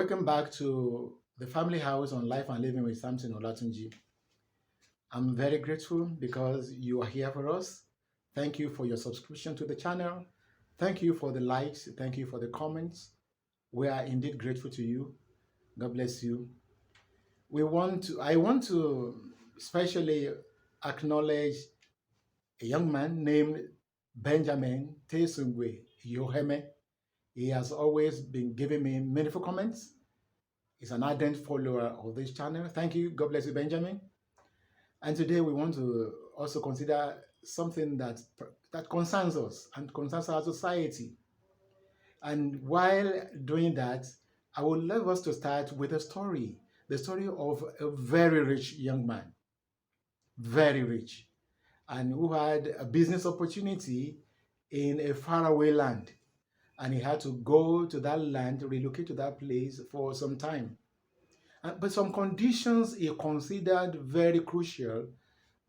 Welcome back to the Family House on Life and Living with Samson Olatunji. I'm very grateful because you are here for us. Thank you for your subscription to the channel. Thank you for the likes. Thank you for the comments. We are indeed grateful to you. God bless you. I want to especially acknowledge a young man named Benjamin Tesungwe Yoheme. He has always been giving me meaningful comments. He's an ardent follower of this channel. Thank you. God bless you, Benjamin. And today we want to also consider something that concerns us and concerns our society. And while doing that, I would love us to start with the story of a very rich young man, very rich, and who had a business opportunity in a faraway land. And he had to go to that land, relocate to that place for some time. But some conditions he considered very crucial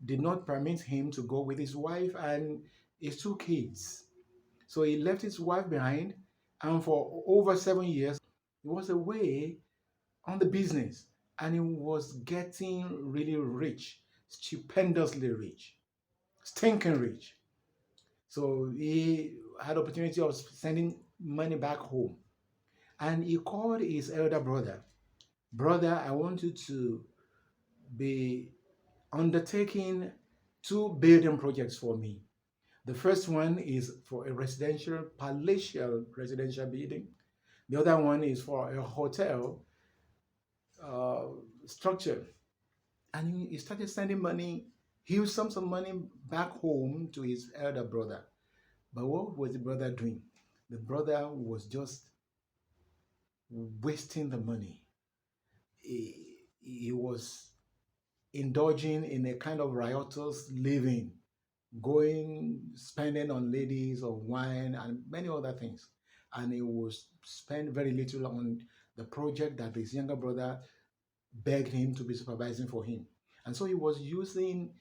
did not permit him to go with his wife and his two kids. So he left his wife behind, and for over 7 years, he was away on the business, and he was getting really rich, stupendously rich, stinking rich. So he had opportunity of sending money back home, and he called his elder brother. Brother, I want you to be undertaking two building projects for me. The first one is for a palatial residential building. The other one is for a hotel uh, structure. And he started sending money, huge sums of money back home to his elder brother. But what was the brother doing? The brother was just wasting the money. He was indulging in a kind of riotous living, spending on ladies, on wine, and many other things. And he was spend very little on the project that his younger brother begged him to be supervising for him. And so he was using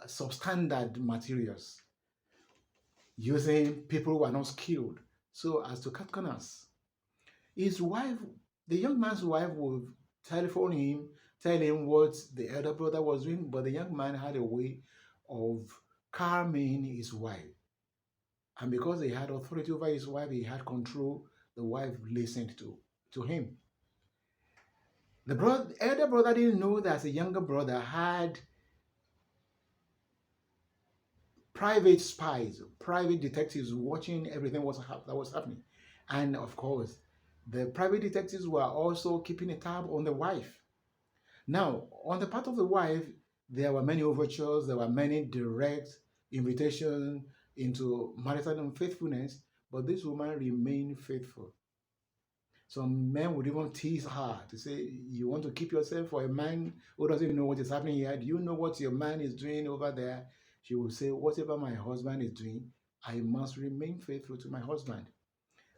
substandard materials, using people who are not skilled, so as to cut corners. His wife, the young man's wife, would telephone him, tell him what the elder brother was doing, but the young man had a way of calming his wife. And because he had authority over his wife, he had control, the wife listened to him. The elder brother didn't know that the younger brother had private spies, private detectives watching everything that was happening. And of course, the private detectives were also keeping a tab on the wife. Now, on the part of the wife, there were many overtures, there were many direct invitations into marital unfaithfulness, but this woman remained faithful. Some men would even tease her to say, you want to keep yourself for a man who doesn't know what is happening here? Do you know what your man is doing over there? She will say, whatever my husband is doing, I must remain faithful to my husband.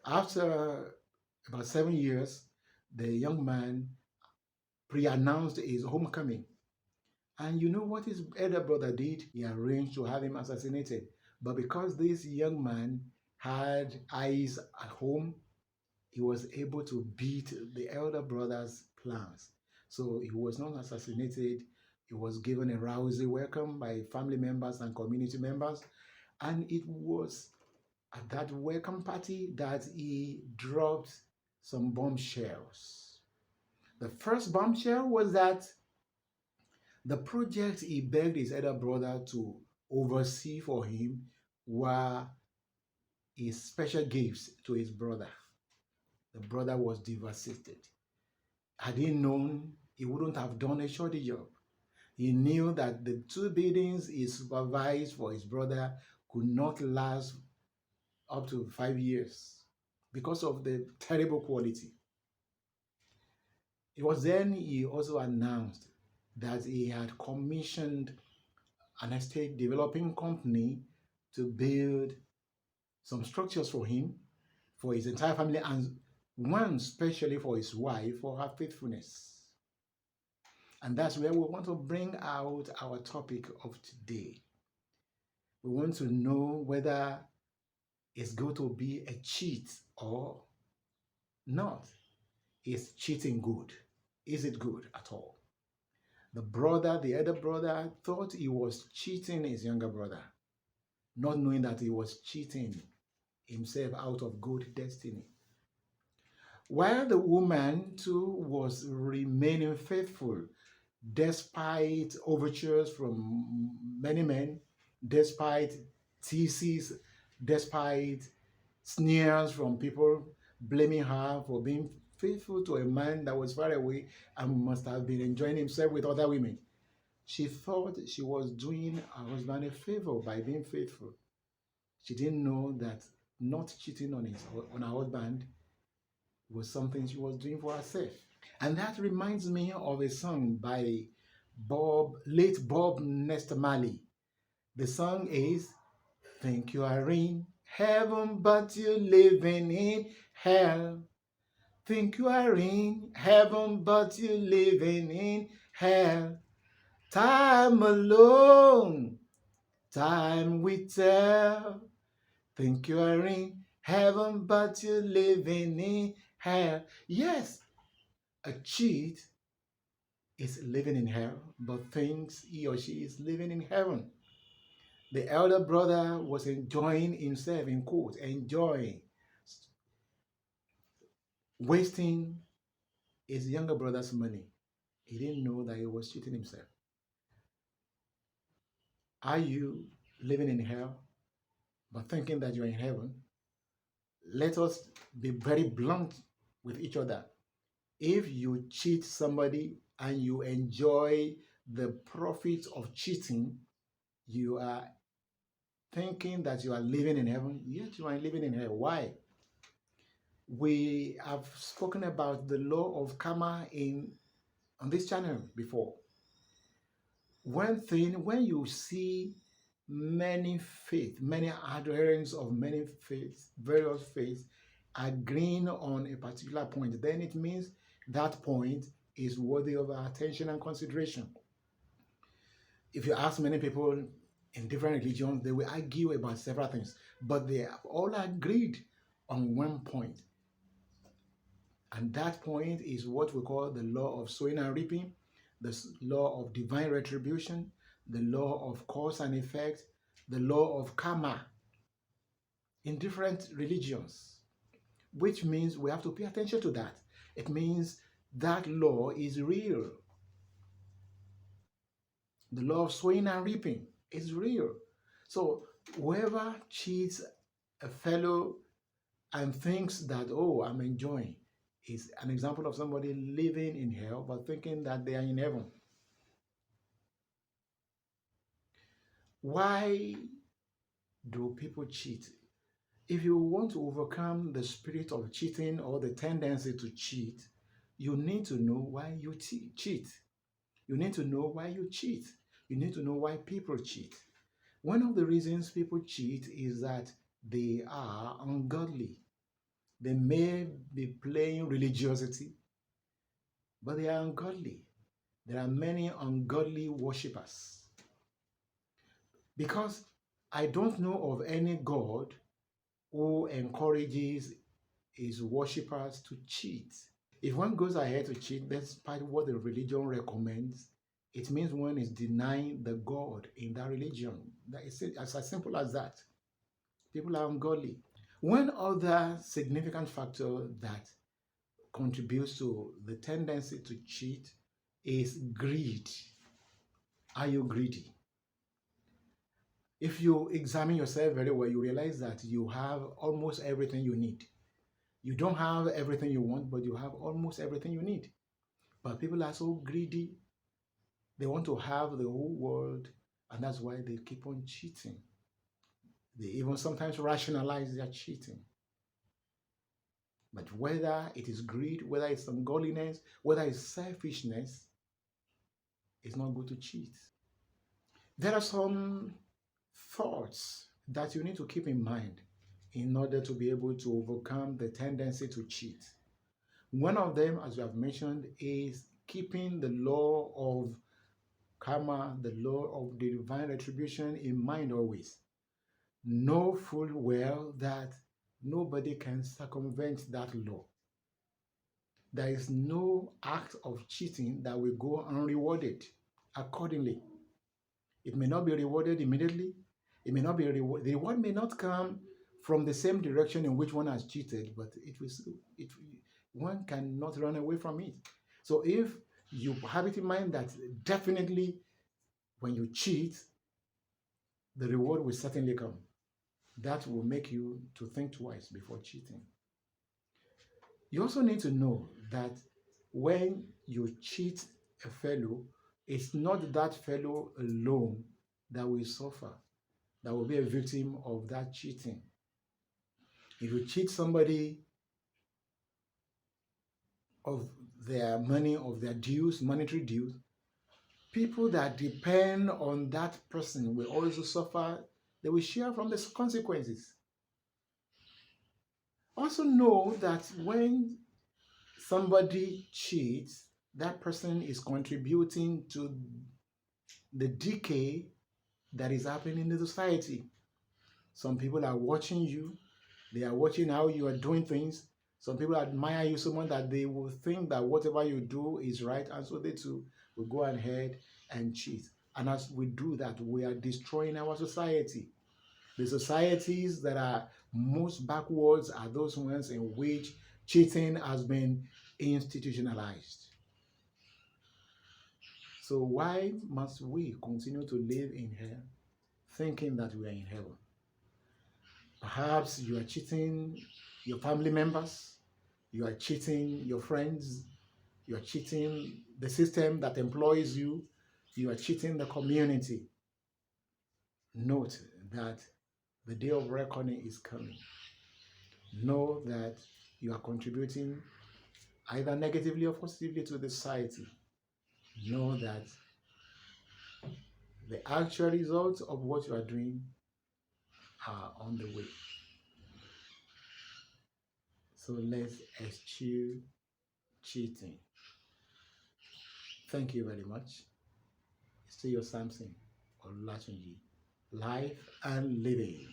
After about 7 years, the young man pre-announced his homecoming. And you know what his elder brother did? He arranged to have him assassinated. But because this young man had eyes at home, he was able to beat the elder brother's plans. So he was not assassinated. He was given a rousing welcome by family members and community members. And it was at that welcome party that he dropped some bombshells. The first bombshell was that the project he begged his elder brother to oversee for him were his special gifts to his brother. The brother was devastated. Had he known, he wouldn't have done a shoddy job. He knew that the two buildings he supervised for his brother could not last up to 5 years because of the terrible quality. It was then he also announced that he had commissioned an estate developing company to build some structures for him, for his entire family, and one especially for his wife, for her faithfulness. And that's where we want to bring out our topic of today. We want to know whether it's going to be a cheat or not. Is cheating good? Is it good at all? The elder brother, thought he was cheating his younger brother, not knowing that he was cheating himself out of good destiny. While the woman too was remaining faithful despite overtures from many men, despite theses, despite sneers from people blaming her for being faithful to a man that was far away and must have been enjoying himself with other women. She thought she was doing her husband a favor by being faithful. She didn't know that not cheating on her husband was something she was doing for herself. And that reminds me of a song by late Bob Nestor Marley. The song is Think You Are in Heaven, but you're living in hell. Think you are in heaven, but you're living in hell. Time alone, time will tell. Think you are in heaven, but you're living in hell. Yes, a cheat is living in hell, but thinks he or she is living in heaven. The elder brother was enjoying himself, in quote, enjoying, wasting his younger brother's money. He didn't know that he was cheating himself. Are you living in hell, but thinking that you're in heaven? Let us be very blunt with each other. If you cheat somebody and you enjoy the profits of cheating, you are thinking that you are living in heaven, yet you are living in hell. Why? We have spoken about the law of karma on this channel before. When you see many adherents of many faiths, various faiths, agreeing on a particular point, then it means that point is worthy of our attention and consideration. If you ask many people in different religions, they will argue about several things, but they have all agreed on one point. And that point is what we call the law of sowing and reaping, the law of divine retribution, the law of cause and effect, the law of karma in different religions, which means we have to pay attention to that. It means that law is real. The law of sowing and reaping is real. So whoever cheats a fellow and thinks that, oh, I'm enjoying, is an example of somebody living in hell but thinking that they are in heaven. Why do people cheat? If you want to overcome the spirit of cheating or the tendency to cheat, you need to know why you cheat. You need to know why you cheat. You need to know why people cheat. One of the reasons people cheat is that they are ungodly. They may be playing religiosity, but they are ungodly. There are many ungodly worshippers. Because I don't know of any God who encourages his worshippers to cheat. If one goes ahead to cheat despite what the religion recommends, it means one is denying the God in that religion. That is it. It's as simple as that. People are ungodly. One other significant factor that contributes to the tendency to cheat is greed. Are you greedy? If you examine yourself very well, you realize that you have almost everything you need. You don't have everything you want, but you have almost everything you need. But people are so greedy. They want to have the whole world, and that's why they keep on cheating. They even sometimes rationalize their cheating. But whether it is greed, whether it's ungodliness, whether it's selfishness, it's not good to cheat. There are some thoughts that you need to keep in mind in order to be able to overcome the tendency to cheat. One of them, as we have mentioned, is keeping the law of karma, the law of the divine retribution in mind always. Know full well that nobody can circumvent that law. there is no act of cheating that will go unrewarded accordingly. It may not be rewarded immediately. It may not be rewarded. The reward may not come from the same direction in which one has cheated, but one cannot run away from it. So if you have it in mind that definitely when you cheat, the reward will certainly come. That will make you to think twice before cheating. You also need to know that when you cheat a fellow, it's not that fellow alone that will suffer, that will be a victim of that cheating. If you cheat somebody of their money, of their dues, monetary dues, people that depend on that person will also suffer. They will share from the consequences. Also know that when somebody cheats, that person is contributing to the decay that is happening in the society. Some people are watching you. They are watching how you are doing things. Some people admire you so much that they will think that whatever you do is right, and so they too will go ahead and cheat. And as we do that, we are destroying our society. The societies that are most backwards are those ones in which cheating has been institutionalized. So why must we continue to live in hell thinking that we are in heaven? Perhaps you are cheating your family members, you are cheating your friends, you are cheating the system that employs you, you are cheating the community. Note that the day of reckoning is coming. Know that you are contributing either negatively or positively to the society. Know that the actual results of what you are doing are on the way. So let's eschew cheating. Thank you very much. Still your Samson or Latunji. Life and living.